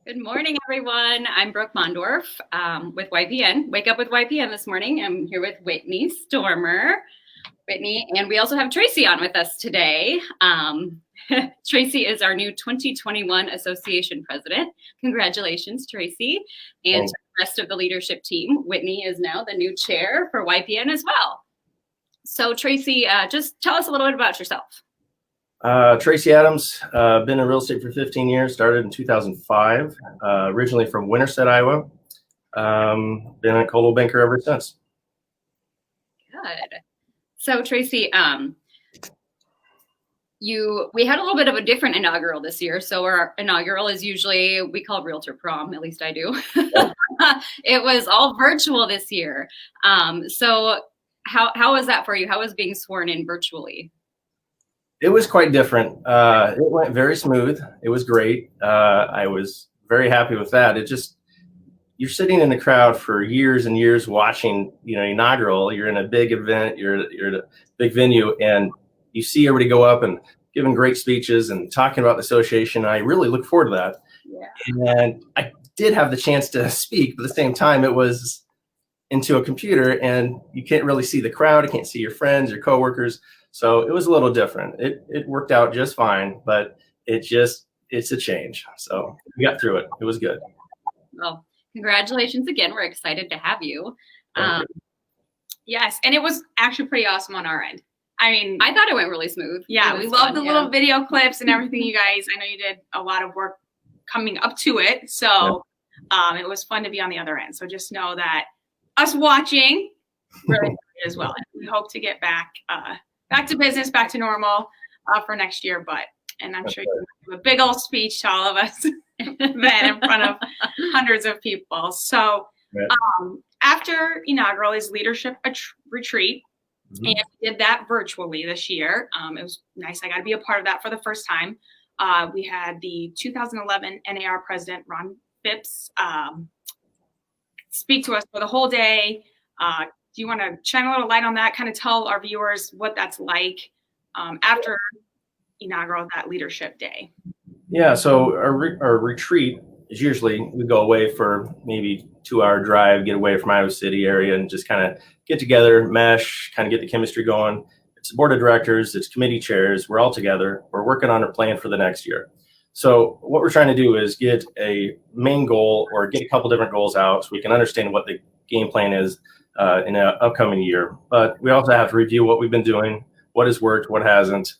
Good morning, everyone. I'm Brooke Mondorf with YPN. Wake Up with YPN this morning. I'm here with Whitney Stormer. Whitney, and we also have Tracy on with us today. Tracy is our new 2021 association president. Congratulations, Tracy. And to the rest of the leadership team, Whitney is now the new chair for YPN as well. So Tracy, just tell us a little bit about yourself. Tracy Adams, been in real estate for 15 years, started in 2005, originally from Winterset, Iowa. Been a Coldwell banker ever since. Good. So Tracy, we had a little bit of a different inaugural this year. So our inaugural is usually, we call Realtor Prom, at least I do. It was all virtual this year. So how was that for you? How was being sworn in virtually? It was quite different. It went very smooth. It was great. I was very happy with that. You're sitting in the crowd for years and years watching, inaugural. You're in a big event, you're at a big venue, and you see everybody go up and giving great speeches and talking about the association. I really look forward to that. Yeah. And I did have the chance to speak, but at the same time, it was into a computer and you can't really see the crowd. You can't see your friends, your coworkers. So it was a little different. It worked out just fine, but it's a change. So we got through it. It was good. Well, congratulations again. We're excited to have you. Yes, and it was actually pretty awesome on our end. I mean, I thought it went really smooth. Yeah, we loved the little video clips and everything, you guys. I know you did a lot of work coming up to it. So it was fun to be on the other end. So just know that us watching really as well. And we hope to get back to business, back to normal for next year. And I'm sure you have a big old speech to all of us then in front of hundreds of people. So after inaugural is leadership retreat. Mm-hmm. And we did that virtually this year. It was nice. I got to be a part of that for the first time. We had the 2011 NAR president, Ron Phipps, speak to us for the whole day. Do you want to shine a little light on that, kind of tell our viewers what that's like after inaugural, that leadership day? Yeah, so our retreat is usually we go away for maybe 2-hour drive, get away from Iowa City area and just kind of get together, mesh, kind of get the chemistry going. It's the board of directors, it's committee chairs, we're all together. We're working on a plan for the next year. So what we're trying to do is get a main goal or get a couple different goals out so we can understand what the game plan is in an upcoming year. But we also have to review what we've been doing, what has worked, what hasn't.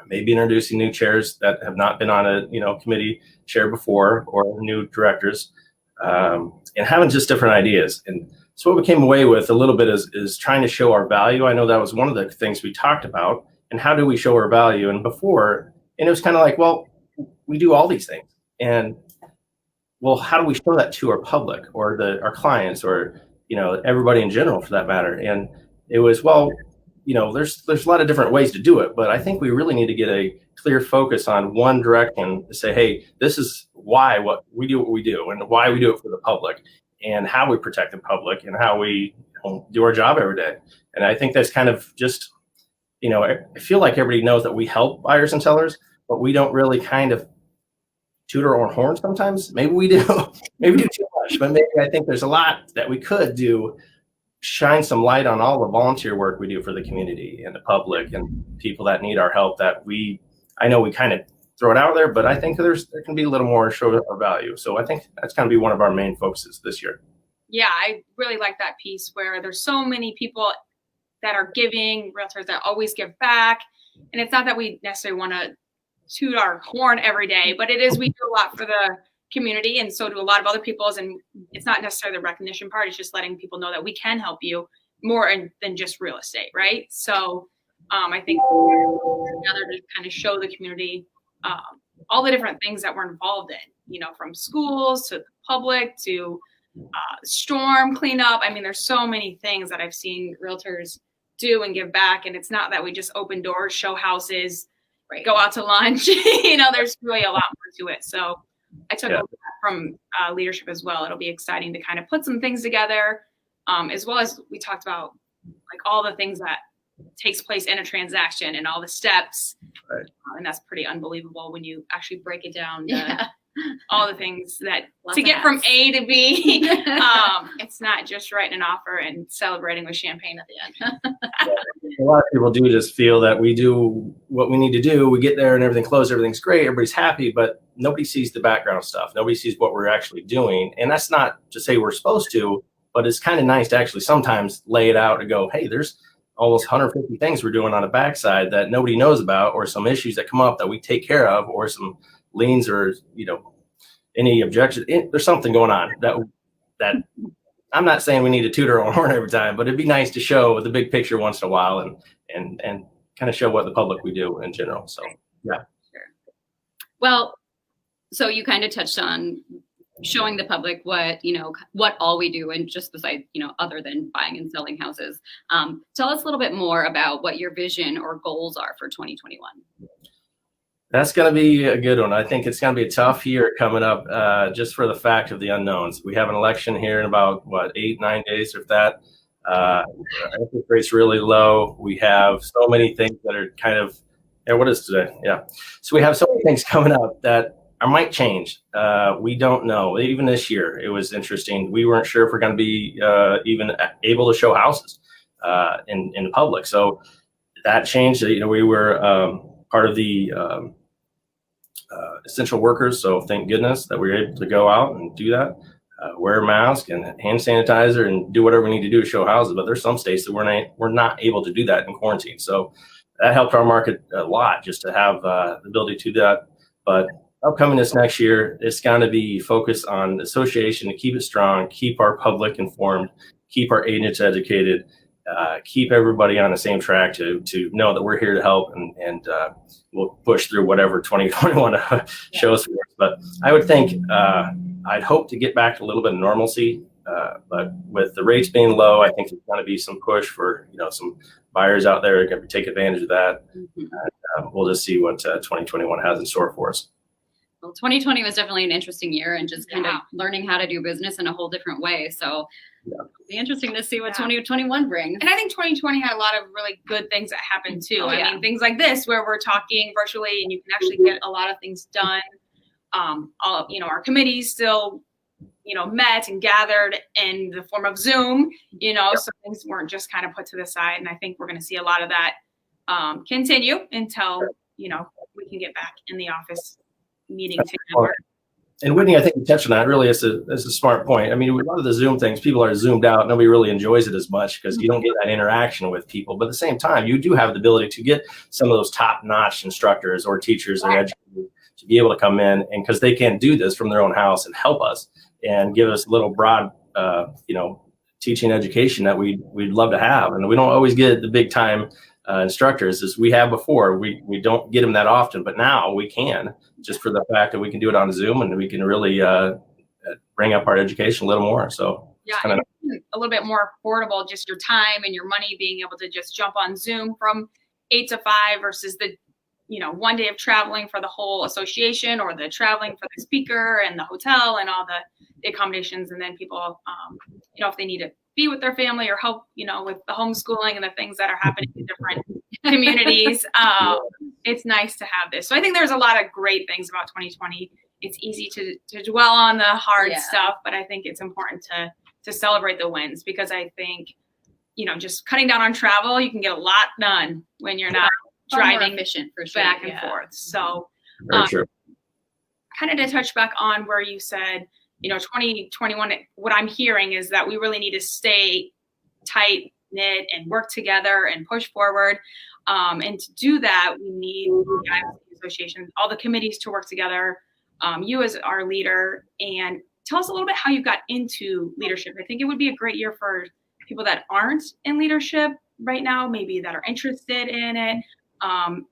Maybe introducing new chairs that have not been on a committee chair before, or new directors, and having just different ideas. And so what we came away with a little bit is trying to show our value. I know that was one of the things we talked about, and how do we show our value? And it was kind of like, well, we do all these things, and well, how do we show that to our public or our clients or everybody in general for that matter? And it was, well, there's a lot of different ways to do it, but I think we really need to get a clear focus on one direction to say, hey, this is why what we do and why we do it for the public and how we protect the public and how we do our job every day. And I think that's kind of just, I feel like everybody knows that we help buyers and sellers, but we don't really kind of toot our own horn sometimes. Maybe we do, maybe we do too much, but maybe I think there's a lot that we could do. Shine some light on all the volunteer work we do for the community and the public and people that need our help I know we kind of throw it out there, but I think there can be a little more show our value. So I think that's going to be one of our main focuses this year. Yeah, I really like that piece where there's so many people that are giving, realtors that always give back. And it's not that we necessarily want to toot our horn every day, but it is, we do a lot for the community, and so do a lot of other people's, and it's not necessarily the recognition part, it's just letting people know that we can help you more than just real estate, right? So I think together to kind of show the community all the different things that we're involved in, from schools to the public to storm cleanup. I mean, there's so many things that I've seen realtors do and give back, and it's not that we just open doors, show houses, go out to lunch. There's really a lot more to it. So I took a lot from leadership as well. It'll be exciting to kind of put some things together, as well as we talked about like all the things that takes place in a transaction and all the steps. Right. And that's pretty unbelievable when you actually break it down to all the things that Lots to of get from hats. A to B. It's not just writing an offer and celebrating with champagne at the end. A lot of people do just feel that we do what we need to do. We get there and everything closed, everything's great, everybody's happy, but nobody sees the background stuff. Nobody sees what we're actually doing. And that's not to say we're supposed to, but it's kind of nice to actually sometimes lay it out and go, hey, there's almost 150 things we're doing on the backside that nobody knows about, or some issues that come up that we take care of, or some liens, or any objection. There's something going on that I'm not saying we need to toot our own horn every time, but it'd be nice to show the big picture once in a while and kind of show what the public we do in general. So yeah. Sure. Well, so you kind of touched on showing the public what all we do, and just besides, other than buying and selling houses. Tell us a little bit more about what your vision or goals are for 2021. That's going to be a good one. I think it's going to be a tough year coming up, just for the fact of the unknowns. We have an election here in about 8-9 days, if that. Interest rates really low. We have so many things that are kind of, what is today? Yeah. So we have so many things coming up that might change. We don't know. Even this year, it was interesting. We weren't sure if we're going to be even able to show houses in the public. So that changed. We were part of the essential workers. So thank goodness that we were able to go out and do that, wear a mask and hand sanitizer and do whatever we need to do to show houses. But there's some states that we're not able to do that in quarantine. So that helped our market a lot, just to have the ability to do that. But upcoming this next year, it's going to be focused on the association to keep it strong, keep our public informed, keep our agents educated, keep everybody on the same track to know that we're here to help, and we'll push through whatever 2021 shows for us. But I would think I'd hope to get back to a little bit of normalcy. But with the rates being low, I think there's going to be some push for some buyers out there are going to take advantage of that. And, we'll just see what 2021 has in store for us. Well, 2020 was definitely an interesting year, and just kind of learning how to do business in a whole different way. So it'll be interesting to see what 2021 brings. And I think 2020 had a lot of really good things that happened too. I mean, things like this, where we're talking virtually and you can actually get a lot of things done. Our committees still, met and gathered in the form of Zoom, so things weren't just kind of put to the side. And I think we're going to see a lot of that continue until, we can get back in the office meeting together. And Whitney, I think you touched on that. Really, it's a smart point. I mean, a lot of the Zoom things, people are zoomed out. Nobody really enjoys it as much because you don't get that interaction with people. But at the same time, you do have the ability to get some of those top-notch instructors or teachers or educators to be able to come in, and because they can do this from their own house and help us and give us a little broad, teaching education that we'd love to have. And we don't always get the big time instructors as we have before. We don't get them that often, but now we can, just for the fact that we can do it on Zoom and we can really bring up our education a little more. So a little bit more affordable, just your time and your money, being able to just jump on Zoom from 8 to 5 versus the 1 day of traveling for the whole association, or the traveling for the speaker and the hotel and all the accommodations. And then people, if they need to be with their family or help, with the homeschooling and the things that are happening in different communities, it's nice to have this. So I think there's a lot of great things about 2020. It's easy to dwell on the hard stuff, but I think it's important to celebrate the wins, because I think, just cutting down on travel, you can get a lot done when you're not driving efficient for sure. back and forth. So True. Kind of to touch back on where you said, 2021, what I'm hearing is that we really need to stay tight knit and work together and push forward. And to do that, we need the associations, all the committees to work together, you as our leader. And tell us a little bit how you got into leadership. I think it would be a great year for people that aren't in leadership right now, maybe that are interested in it.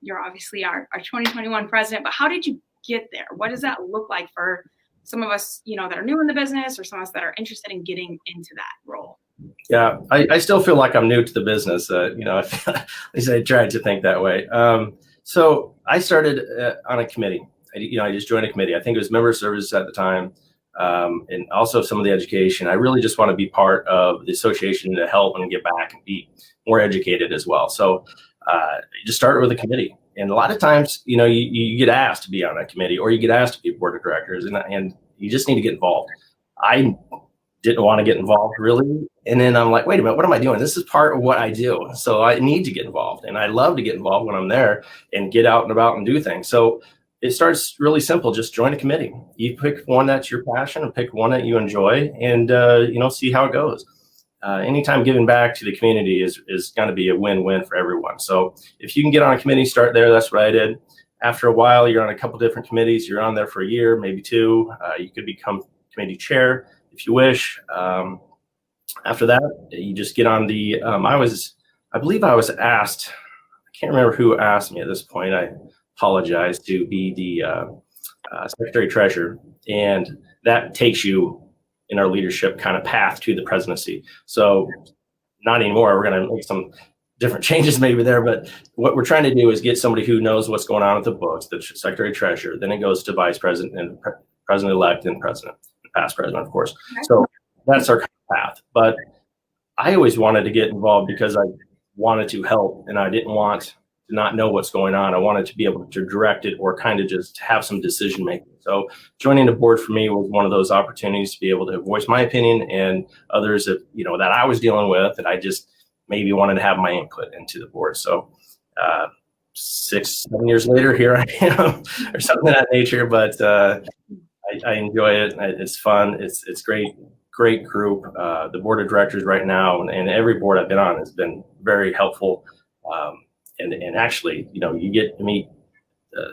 You're obviously our 2021 president, but how did you get there? What does that look like for some of us, that are new in the business, or some of us that are interested in getting into that role? Yeah, I still feel like I'm new to the business. At least I tried to think that way. So I started on a committee. I just joined a committee. I think it was member services at the time, and also some of the education. I really just want to be part of the association to help and get back and be more educated as well. So just started with a committee, And a lot of times, you get asked to be on a committee or you get asked to be board of directors, and you just need to get involved. I didn't want to get involved really. And then I'm like, wait a minute, what am I doing? This is part of what I do. So I need to get involved, and I love to get involved when I'm there and get out and about and do things. So it starts really simple. Just join a committee. You pick one that's your passion and pick one that you enjoy, and see how it goes. Anytime giving back to the community is going to be a win-win for everyone. So if you can get on a committee, start there. That's what I did. After a while, you're on a couple different committees. You're on there for a year, maybe two. You could become committee chair if you wish. After that, you just get on the, I believe I was asked, I can't remember who asked me at this point. I apologize, to be the secretary treasurer. And that takes you in our leadership kind of path to the presidency. So not anymore. We're going to make some different changes maybe there, but what we're trying to do is get somebody who knows what's going on with the books, the secretary treasurer. Then it goes to vice president and president-elect and president, past president, of course. So that's our path. But I always wanted to get involved because I wanted to help, and I didn't want to not know what's going on. I wanted to be able to direct it or kind of just have some decision making. So joining the board for me was one of those opportunities to be able to voice my opinion, and others that, that I was dealing with that I just maybe wanted to have my input into the board. So 6-7 years later, here I am, or something of that nature. But I enjoy it. It's fun. It's great group. The board of directors right now, and every board I've been on has been very helpful. And actually, you get to meet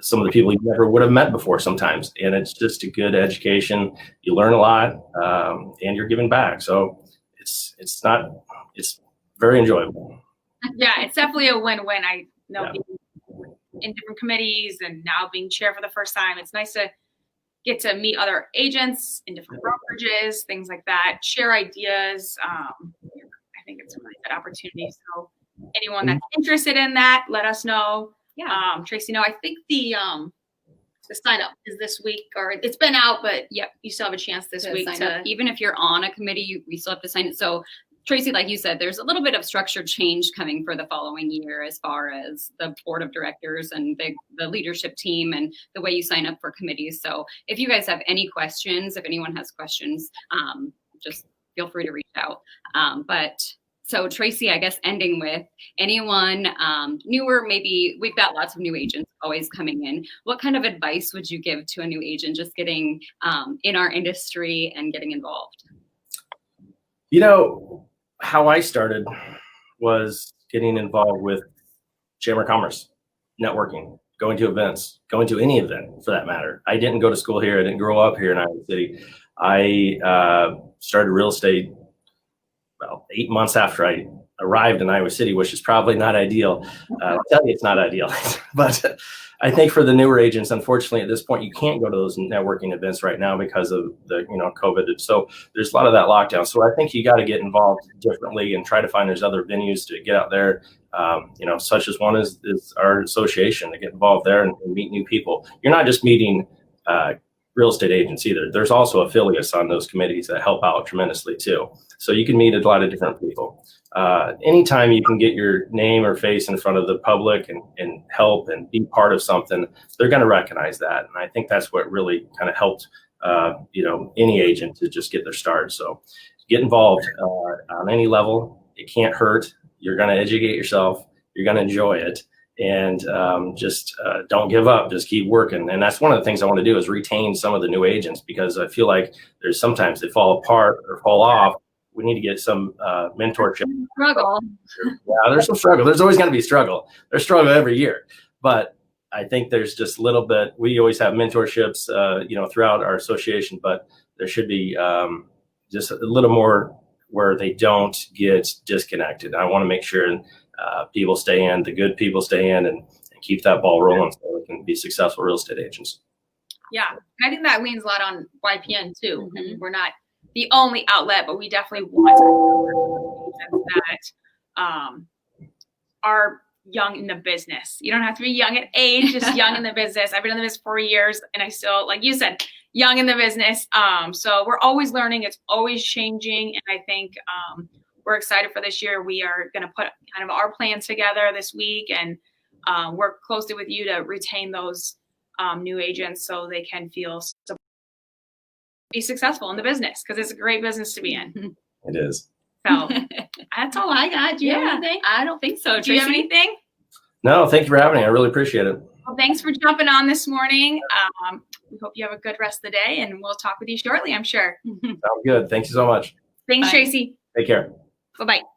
some of the people you never would have met before sometimes, and it's just a good education. You learn a lot, and you're giving back. So it's very enjoyable. Yeah, it's definitely a win-win. I know being in different committees and now being chair for the first time, it's nice to get to meet other agents in different brokerages, things like that, share ideas. I think it's a really good opportunity. So anyone that's interested in that, let us know. Yeah. Tracy, I think the sign up is this week, or it's been out, but yep, you still have a chance this week to, even if you're on a committee, we still have to sign it. So Tracy, like you said, there's a little bit of structured change coming for the following year as far as the board of directors and the leadership team and the way you sign up for committees. So if you guys have any questions, if anyone has questions, just feel free to reach out. So Tracy, I guess ending with anyone newer, maybe we've got lots of new agents always coming in. What kind of advice would you give to a new agent just getting in our industry and getting involved? How I started was getting involved with Chamber of Commerce, networking, going to events, going to any event for that matter. I didn't go to school here. I didn't grow up here in Iowa City. I started real estate 8 months after I arrived in Iowa City, which is probably not ideal. I'll tell you it's not ideal. But I think for the newer agents, unfortunately, at this point, you can't go to those networking events right now because of the COVID. So there's a lot of that lockdown. So I think you got to get involved differently and try to find there's other venues to get out there. Such as one is our association, to get involved there and meet new people. You're not just meeting real estate agents either. There's also affiliates on those committees that help out tremendously too. So you can meet a lot of different people. Anytime you can get your name or face in front of the public and help and be part of something, they're going to recognize that. And I think that's what really kind of helped, any agent to just get their start. So get involved on any level. It can't hurt. You're going to educate yourself. You're going to enjoy it. And just don't give up. Just keep working. And that's one of the things I want to do is retain some of the new agents, because I feel like there's sometimes they fall apart or fall off. We need to get some mentorship. Struggle. Yeah, there's some struggle. There's always going to be struggle. There's struggle every year. But I think there's just a little bit. We always have mentorships, throughout our association. But there should be just a little more where they don't get disconnected. I want to make sure people stay in, the good people stay in, and keep that ball rolling so they can be successful real estate agents. Yeah, I think that leans a lot on YPN too. Mm-hmm. I mean, we're not the only outlet, but we definitely want that are young in the business. You don't have to be young at age, just young in the business. I've been in the business 4 years, and I still, like you said, young in the business. So we're always learning. It's always changing, and I think we're excited for this year. We are going to put kind of our plans together this week, and work closely with you to retain those new agents so they can be successful in the business, because it's a great business to be in. It is. So that's all I got. Do you have anything? I don't think so. Do you have Tracy? anything? No, thank you for having me. I really appreciate it. Well, thanks for jumping on this morning. We hope you have a good rest of the day, and we'll talk with you shortly, I'm sure. Sounds good. Thank you so much. Thanks, Bye. Tracy. Take care. Bye-bye.